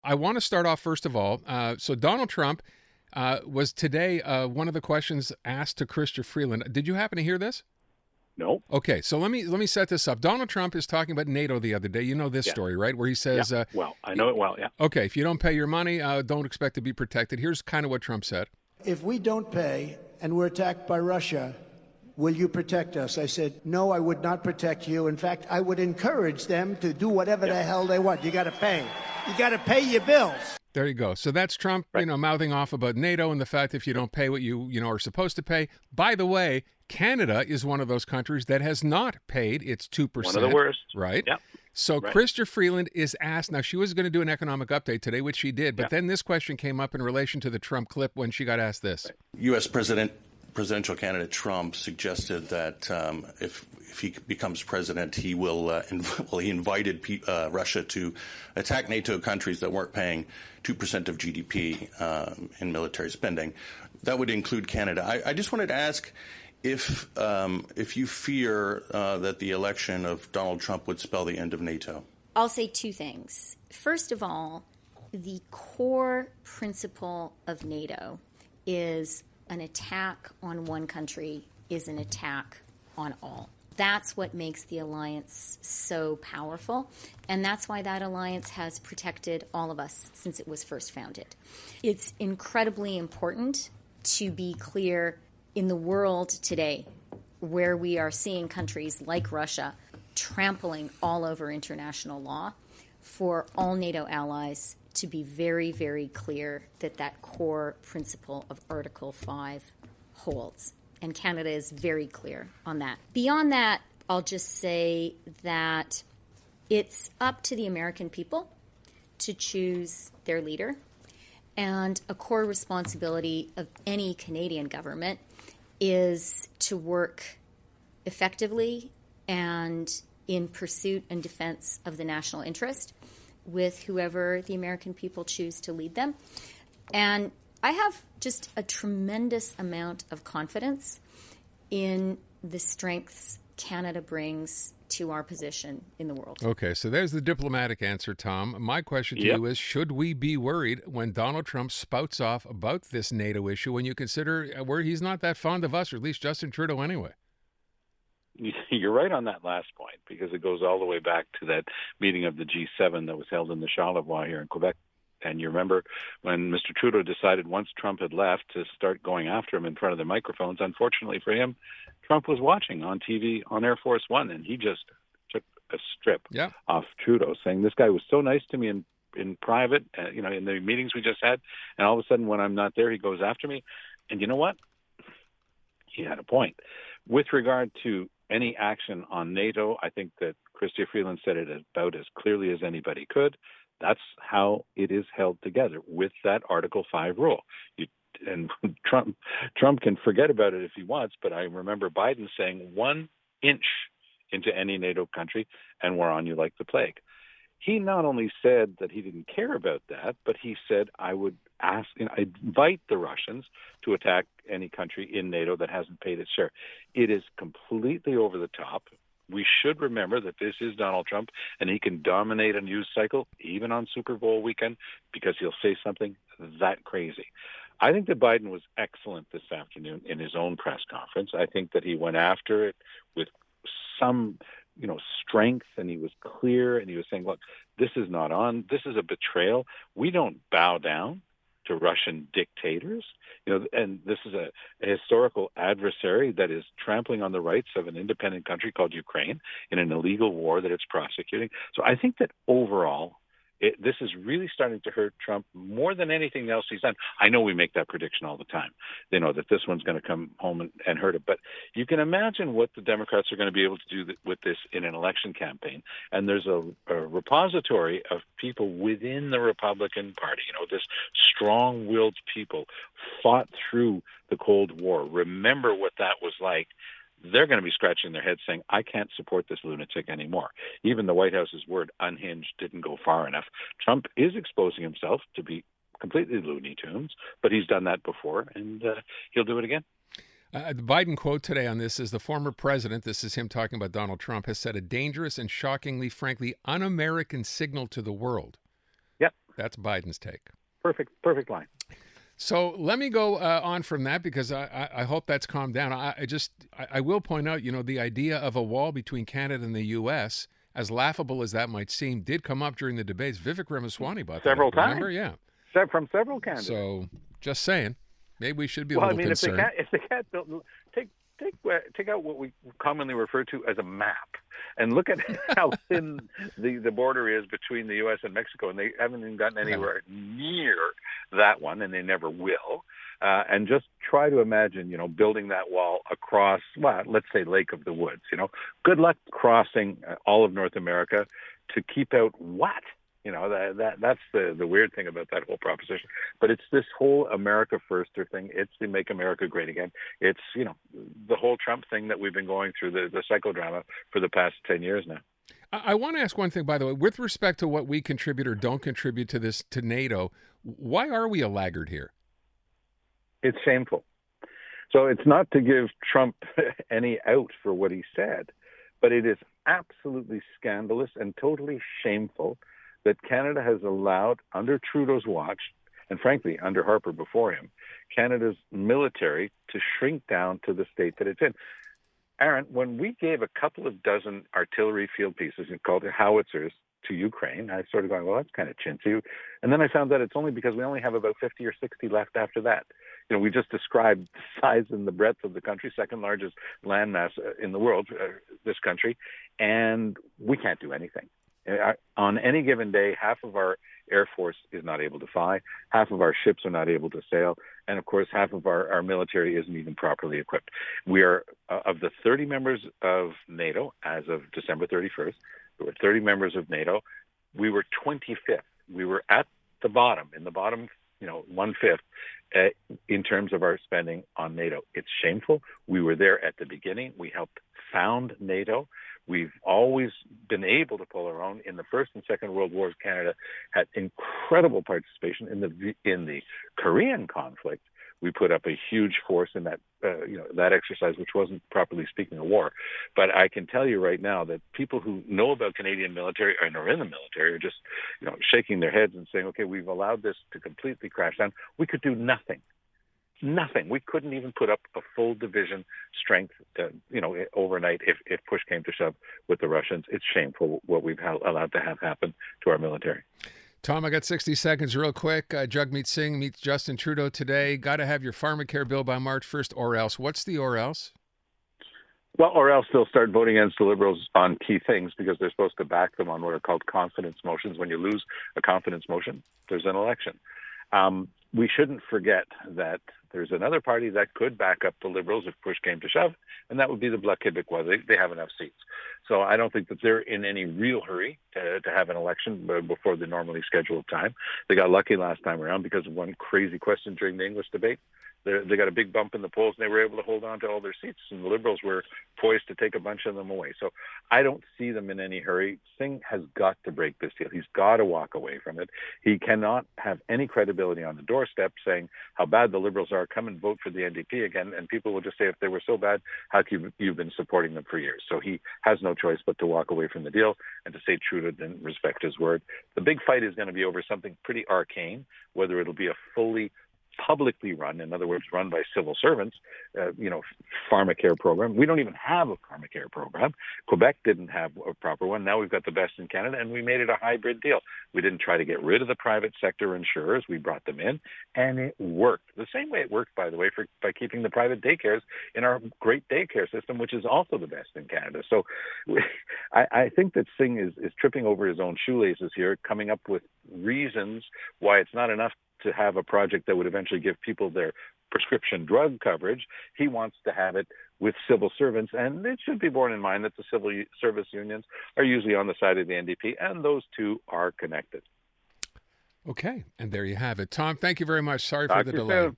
I want to start off, first of all, so Donald Trump was today one of the questions asked to Chrystia Freeland. Did you happen to hear this? No. Okay, so let me set this up. Donald Trump is talking about NATO the other day. You know this Yeah. story, right? Where he says, Yeah. Well, I know it well, yeah. Okay, if you don't pay your money, don't expect to be protected. Here's kind of what Trump said. If we don't pay and we're attacked by Russia, will you protect us? I said, no, I would not protect you. In fact, I would encourage them to do whatever the hell they want. You got to pay. You got to pay your bills. There you go. So that's Trump, right. Mouthing off about NATO and the fact if you don't pay what you are supposed to pay. By the way, Canada is one of those countries that has not paid its 2%. One of the worst. Right? Yep. So right. Chrystia Freeland is asked, now she was going to do an economic update today, which she did, but then this question came up in relation to the Trump clip when she got asked this. Right. U.S. presidential candidate Trump suggested that if he becomes president, he will he invited Russia to attack NATO countries that weren't paying 2% of GDP in military spending. That would include Canada. I just wanted to ask if you fear that the election of Donald Trump would spell the end of NATO. I'll say two things. First of all, the core principle of NATO is an attack on one country is an attack on all. That's what makes the alliance so powerful, and that's why that alliance has protected all of us since it was first founded. It's incredibly important to be clear in the world today where we are seeing countries like Russia trampling all over international law, for all NATO allies to be very, very clear that that core principle of Article 5 holds. And Canada is very clear on that. Beyond that, I'll just say that it's up to the American people to choose their leader. And a core responsibility of any Canadian government is to work effectively and in pursuit and defense of the national interest with whoever the American people choose to lead them. And I have just a tremendous amount of confidence in the strengths Canada brings to our position in the world. Okay, so there's the diplomatic answer, Tom. My question to you is, should we be worried when Donald Trump spouts off about this NATO issue when you consider where he's not that fond of us, or at least Justin Trudeau anyway? You're right on that last point, because it goes all the way back to that meeting of the G7 that was held in the Charlevoix here in Quebec. And you remember when Mr. Trudeau decided once Trump had left to start going after him in front of the microphones. Unfortunately for him, Trump was watching on TV on Air Force One, and he just took a strip off Trudeau, saying this guy was so nice to me in private, in the meetings we just had, and all of a sudden when I'm not there, he goes after me. And you know what? He had a point. With regard to any action on NATO, I think that Chrystia Freeland said it about as clearly as anybody could. That's how it is held together, with that Article 5 rule. And Trump can forget about it if he wants, but I remember Biden saying 1 inch into any NATO country and we're on you like the plague. He not only said that he didn't care about that, but he said, I would invite the Russians to attack any country in NATO that hasn't paid its share. It is completely over the top. We should remember that this is Donald Trump, and he can dominate a news cycle, even on Super Bowl weekend, because he'll say something that crazy. I think that Biden was excellent this afternoon in his own press conference. I think that he went after it with some strength, and he was clear, and he was saying, look, this is not on. This is a betrayal. We don't bow down to Russian dictators, and this is a historical adversary that is trampling on the rights of an independent country called Ukraine in an illegal war that it's prosecuting. So I think that overall, this is really starting to hurt Trump more than anything else he's done. I know we make that prediction all the time, that this one's going to come home and hurt him. But you can imagine what the Democrats are going to be able to do with this in an election campaign. And there's a repository of people within the Republican Party, this strong-willed people fought through the Cold War. Remember what that was like. They're going to be scratching their heads saying, I can't support this lunatic anymore. Even the White House's word unhinged didn't go far enough. Trump is exposing himself to be completely Looney Tunes, but he's done that before, and he'll do it again. The Biden quote today on this is, the former president, this is him talking about Donald Trump, has set a dangerous and shockingly, frankly, un-American signal to the world. Yep. That's Biden's take. Perfect line. So let me go on from that, because I hope that's calmed down. I will point out, the idea of a wall between Canada and the U.S., as laughable as that might seem, did come up during the debates. Vivek Ramaswamy bought that several up, times. remember? Yeah. From several candidates. So just saying, maybe we should be a little concerned. If they can't build, take out what we commonly refer to as a map and look at how thin the border is between the U.S. and Mexico, and they haven't even gotten anywhere near that one, and they never will. And just try to imagine, building that wall across, let's say Lake of the Woods. Good luck crossing all of North America to keep out what? That's the weird thing about that whole proposition. But it's this whole America Firster thing. It's the Make America Great Again. It's, the whole Trump thing that we've been going through, the psychodrama for the past 10 years now. I want to ask one thing, by the way, with respect to what we contribute or don't contribute to NATO. Why are we a laggard here? It's shameful. So it's not to give Trump any out for what he said, but it is absolutely scandalous and totally shameful that Canada has allowed, under Trudeau's watch, and frankly, under Harper before him, Canada's military to shrink down to the state that it's in. Aaron, when we gave a couple of dozen artillery field pieces called howitzers to Ukraine, I started going, well, that's kind of chintzy. And then I found that it's only because we only have about 50 or 60 left after that. We just described the size and the breadth of the country, second largest landmass in the world, this country, and we can't do anything. On any given day, half of our Air Force is not able to fly, half of our ships are not able to sail, and of course, half of our military isn't even properly equipped. We are, of the 30 members of NATO, as of December 31st, there were 30 members of NATO, we were 25th. We were at the bottom, in the bottom, 1/5, in terms of our spending on NATO. It's shameful. We were there at the beginning. We helped found NATO. We've always been able to pull our own. In the First and Second World Wars, Canada had incredible participation. In the Korean conflict, we put up a huge force in that that exercise, which wasn't properly speaking a war. But I can tell you right now that people who know about Canadian military and are in the military are just shaking their heads and saying, "Okay, we've allowed this to completely crash down. We could do nothing." Nothing. We couldn't even put up a full division strength, overnight if push came to shove with the Russians. It's shameful what we've allowed to have happen to our military. Tom, I got 60 seconds real quick. Jagmeet Singh meets Justin Trudeau today. Got to have your pharmacare bill by March 1st or else. What's the or else? Well, or else they'll start voting against the Liberals on key things because they're supposed to back them on what are called confidence motions. When you lose a confidence motion, there's an election. We shouldn't forget that there's another party that could back up the Liberals if push came to shove, and that would be the Bloc Québécois. They have enough seats. So I don't think that they're in any real hurry to have an election before the normally scheduled time. They got lucky last time around because of one crazy question during the English debate. They got a big bump in the polls, and they were able to hold on to all their seats, and the Liberals were poised to take a bunch of them away. So I don't see them in any hurry. Singh has got to break this deal. He's got to walk away from it. He cannot have any credibility on the doorstep saying how bad the Liberals are. Come and vote for the NDP again, and people will just say, if they were so bad, how come you've been supporting them for years? So he has no choice but to walk away from the deal and to say Trudeau didn't respect his word. The big fight is going to be over something pretty arcane, whether it'll be a fully publicly run, in other words, run by civil servants, pharmacare program. We don't even have a pharmacare program. Quebec didn't have a proper one. Now we've got the best in Canada, and we made it a hybrid deal. We didn't try to get rid of the private sector insurers. We brought them in, and it worked. The same way it worked, by the way, by keeping the private daycares in our great daycare system, which is also the best in Canada. So I think that Singh is tripping over his own shoelaces here, coming up with reasons why it's not enough to have a project that would eventually give people their prescription drug coverage. He wants to have it with civil servants, and it should be borne in mind that the civil service unions are usually on the side of the NDP, and those two are connected. Okay, and there you have it. Tom, thank you very much. Sorry for the delay.